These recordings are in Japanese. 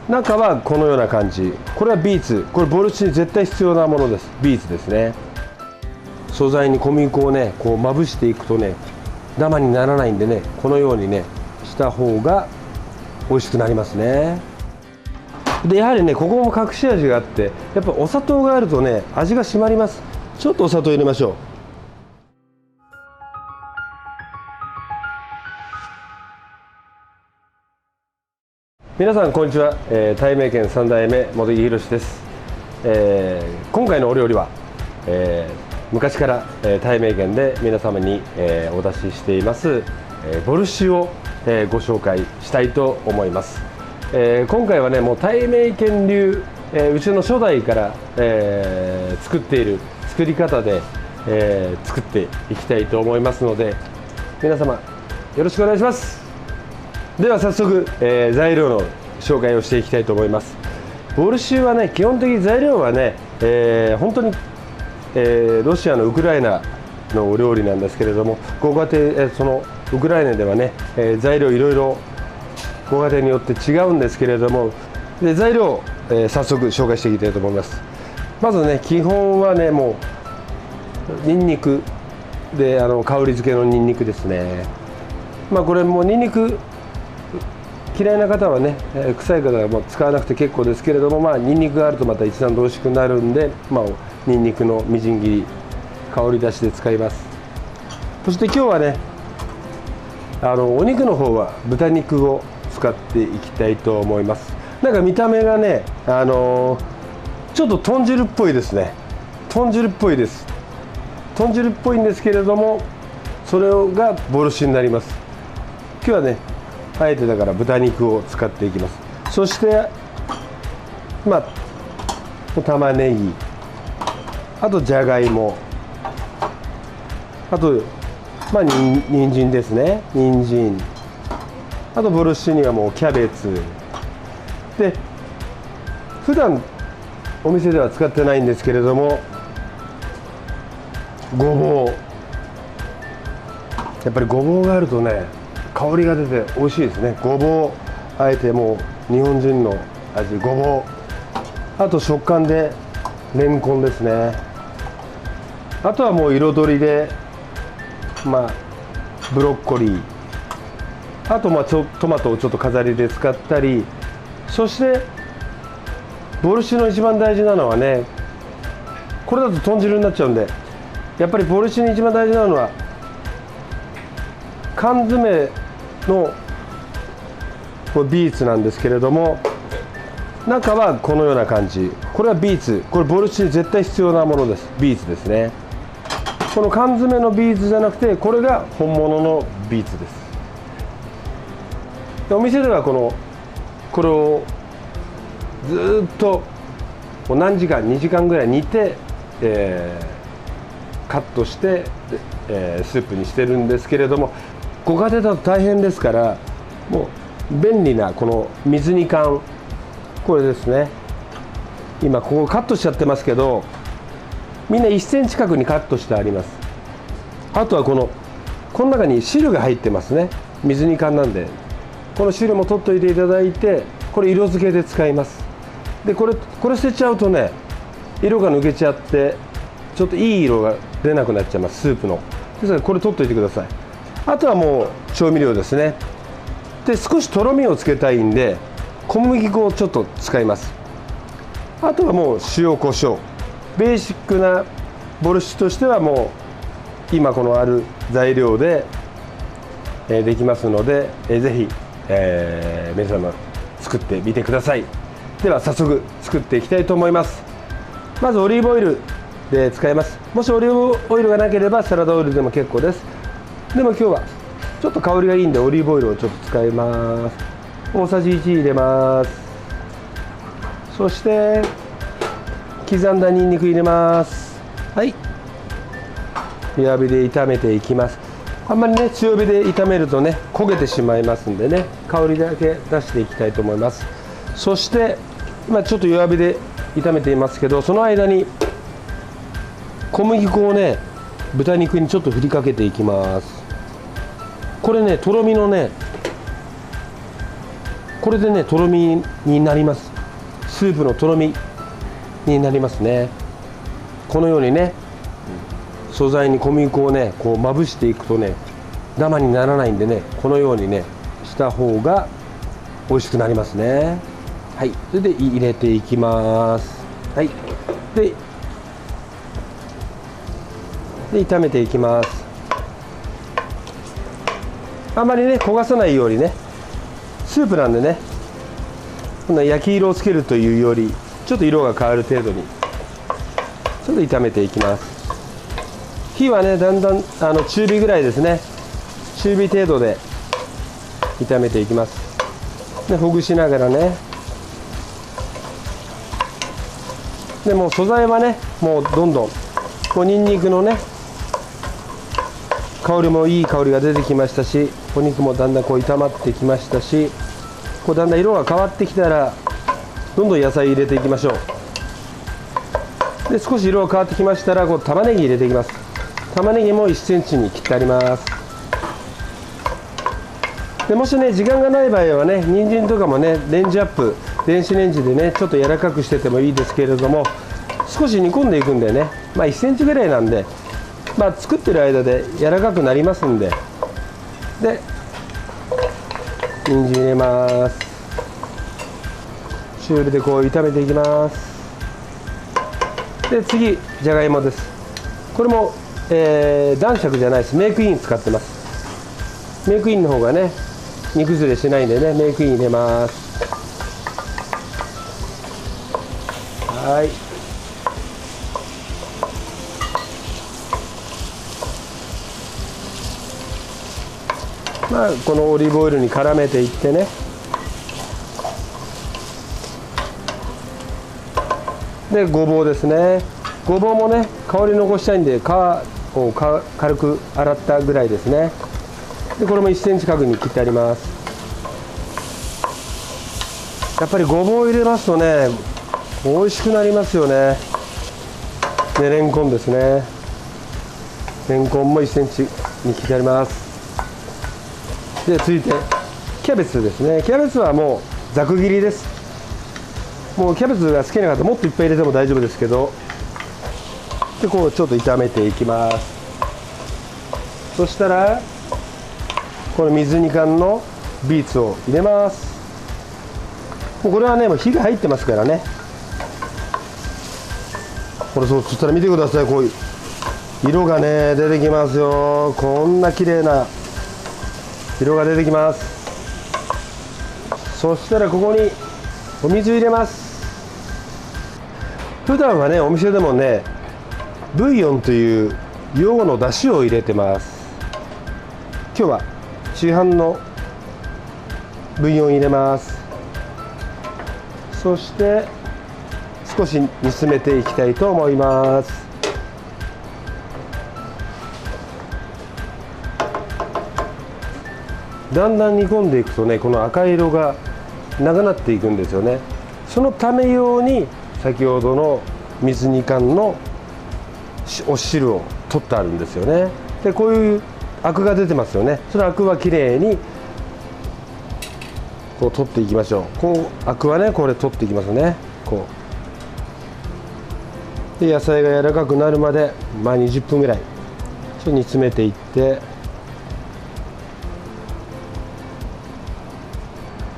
中はこのような感じ。これはビーツ、これボルシチに絶対必要なものです。ビーツですね。素材に小麦粉をねこうまぶしていくとねダマにならないんでね、このようにねした方が美味しくなりますね。でやはりねここも隠し味があって、やっぱお砂糖があるとね味が締まります。ちょっとお砂糖入れましょう。皆さんこんにちは、たいめいけん3代目茂木宏です。今回のお料理は、昔から、たいめいけんで皆様に、お出ししています、ボルシチを、ご紹介したいと思います。今回はねもうたいめいけん流、うちの初代から、作っている作り方で、作っていきたいと思いますので、皆様よろしくお願いします。では早速、材料の紹介をしていきたいと思います。ボルシチはね基本的に材料はね、本当に、ロシアのウクライナのお料理なんですけれども、ご家庭、そのウクライナではね、材料いろいろご家庭によって違うんですけれども、で材料を、早速紹介していきたいと思います。まずね基本はねもうニンニクで香り付けのニンニクですね。これもニンニク嫌いな方はね、臭い方はもう使わなくて結構ですけれども、ニンニクがあるとまた一段と美味しくなるんで、ニンニクのみじん切り香り出しで使います。そして今日はねお肉の方は豚肉を使っていきたいと思います。なんか見た目がねちょっと豚汁っぽいですね。豚汁っぽいです。豚汁っぽいんですけれども、それがボルシチになります。今日はねあえてだから豚肉を使っていきます。そして玉ねぎ、あとじゃがいも、あと人参ですね。人参、あとボルシチにはもうキャベツで、普段お店では使ってないんですけれども、ごぼう、やっぱりごぼうがあるとね香りが出て美味しいですね。ごぼう、あえてもう日本人の味、ごぼう、あと食感でレンコンですね。あとはもう彩りでブロッコリー、あとトマトをちょっと飾りで使ったり。そしてボルシチの一番大事なのはね、これだと豚汁になっちゃうんで、やっぱりボルシチに一番大事なのは缶詰のビーツなんですけれども、中はこのような感じ。これはビーツ、これボルシチに絶対必要なものです。ビーツですね。この缶詰のビーツじゃなくて、これが本物のビーツです。でお店ではこれをずっと何時間、2時間ぐらい煮て、カットして、スープにしてるんですけれども、ご家庭だと大変ですから、もう便利なこの水煮缶、これですね。今ここカットしちゃってますけど、みんな1センチ角にカットしてあります。あとはこの中に汁が入ってますね。水煮缶なんでこの汁も取っておいていただいて、これ色付けで使います。でこれ捨てちゃうとね色が抜けちゃってちょっといい色が出なくなっちゃいます、スープの。ですからこれ取っておいてください。あとはもう調味料ですね。で少しとろみをつけたいんで小麦粉をちょっと使います。あとはもう塩コショウ、ベーシックなボルシチとしてはもう今このある材料で、できますので、ぜひ、皆様作ってみてください。では早速作っていきたいと思います。まずオリーブオイルで使います。もしオリーブオイルがなければサラダオイルでも結構です。でも今日はちょっと香りがいいんでオリーブオイルをちょっと使います。大さじ1入れます。そして刻んだニンニク入れます。はい、弱火で炒めていきます。あんまりね強火で炒めるとね焦げてしまいますんでね、香りだけ出していきたいと思います。そして今ちょっと弱火で炒めていますけど、その間に小麦粉をね豚肉にちょっと振りかけていきます。これねとろみのねこれでねとろみになります。スープのとろみになりますね。このようにね素材に小麦粉をねこうまぶしていくとねダマにならないんでね、このようにねした方が美味しくなりますね。はい、それで入れていきます。はい、で炒めていきます。あまりね焦がさないようにね、スープなんでねこんな焼き色をつけるというよりちょっと色が変わる程度にちょっと炒めていきます。火はねだんだん中火ぐらいですね、中火程度で炒めていきます。でほぐしながらね、でもう素材はねもうどんどんこうニンニクのね香りもいい香りが出てきましたし、お肉もだんだんこう炒まってきましたし、こうだんだん色が変わってきたらどんどん野菜入れていきましょう。で少し色が変わってきましたらこう玉ねぎ入れていきます。玉ねぎも1センチに切ってあります。でもしね時間がない場合はね人参とかもねレンジアップ電子レンジでねちょっと柔らかくしててもいいですけれども、少し煮込んでいくんでね、1センチぐらいなんで、作ってる間で柔らかくなりますんで、で人参入れます。中火でこう炒めていきます。で次じゃがいもです。これも、男爵じゃないです、メークイン使ってます。メークインの方がね煮崩れしないんでね、メークイン入れます。はい、このオリーブオイルに絡めていってね、でごぼうですね。ごぼうもね香り残したいんで皮を軽く洗ったぐらいですね。でこれも1センチ角に切ってあります。やっぱりごぼう入れますとね美味しくなりますよね。でレンコンですね。レンコンも1センチに切ってあります。で続いてキャベツですね。キャベツはもうざく切りです。もうキャベツが好きな方もっといっぱい入れても大丈夫ですけど、でこうちょっと炒めていきます。そしたらこの水煮缶のビーツを入れます。もうこれはねもう火が入ってますからね。これそしたら見てください、こういう色がね出てきますよ。こんな綺麗な色が出てきます。そしたらここにお水入れます。普段はねお店でもねブイヨンという用の出汁を入れてます。今日は市販のブイヨン入れます。そして少し煮詰めていきたいと思います。だんだん煮込んでいくとねこの赤色がなくなっていくんですよね。そのため用に先ほどの水煮缶のお汁を取ってあるんですよね。でこういうアクが出てますよね。そのアクはきれいにこう取っていきましょう。こうアクはねこれ取っていきますね。こうで野菜が柔らかくなるまで20分ぐらいちょっと煮詰めていって、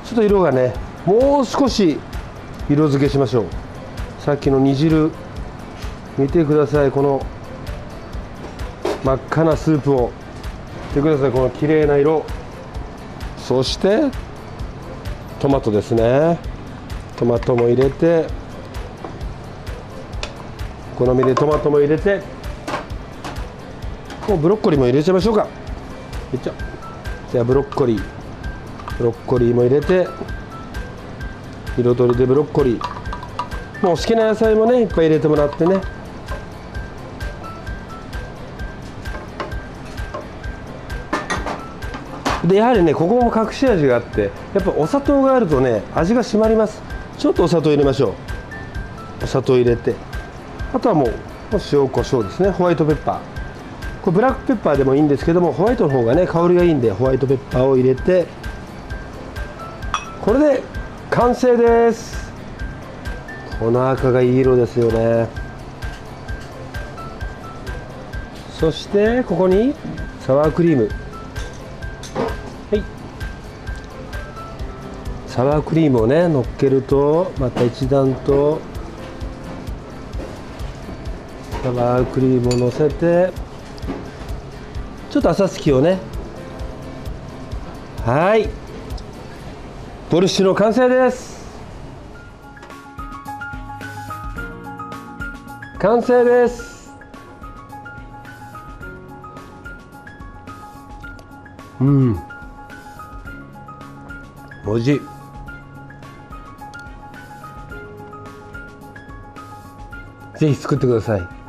ちょっと色がねもう少し色付けしましょう。さっきの煮汁見てください。この真っ赤なスープを見てください。この綺麗な色。そしてトマトですね。トマトも入れて、好みでトマトも入れて、もうブロッコリーも入れちゃいましょうか。じゃあブロッコリーも入れて、彩りでブロッコリーもう好きな野菜もねいっぱい入れてもらってね。でやはりねここも隠し味があって、やっぱお砂糖があるとね味が締まります。ちょっとお砂糖入れましょう。お砂糖入れて、あとはもう塩コショウですね。ホワイトペッパー、これブラックペッパーでもいいんですけどもホワイトの方がね香りがいいんでホワイトペッパーを入れて、これで完成です。この赤がいい色ですよね。そしてここにサワークリーム、はい、サワークリームをね乗っけるとまた一段とサワークリームを乗せて、ちょっと浅漬きをね、はい、ボルシチの完成です。完成です。おいしい。ぜひ作ってください。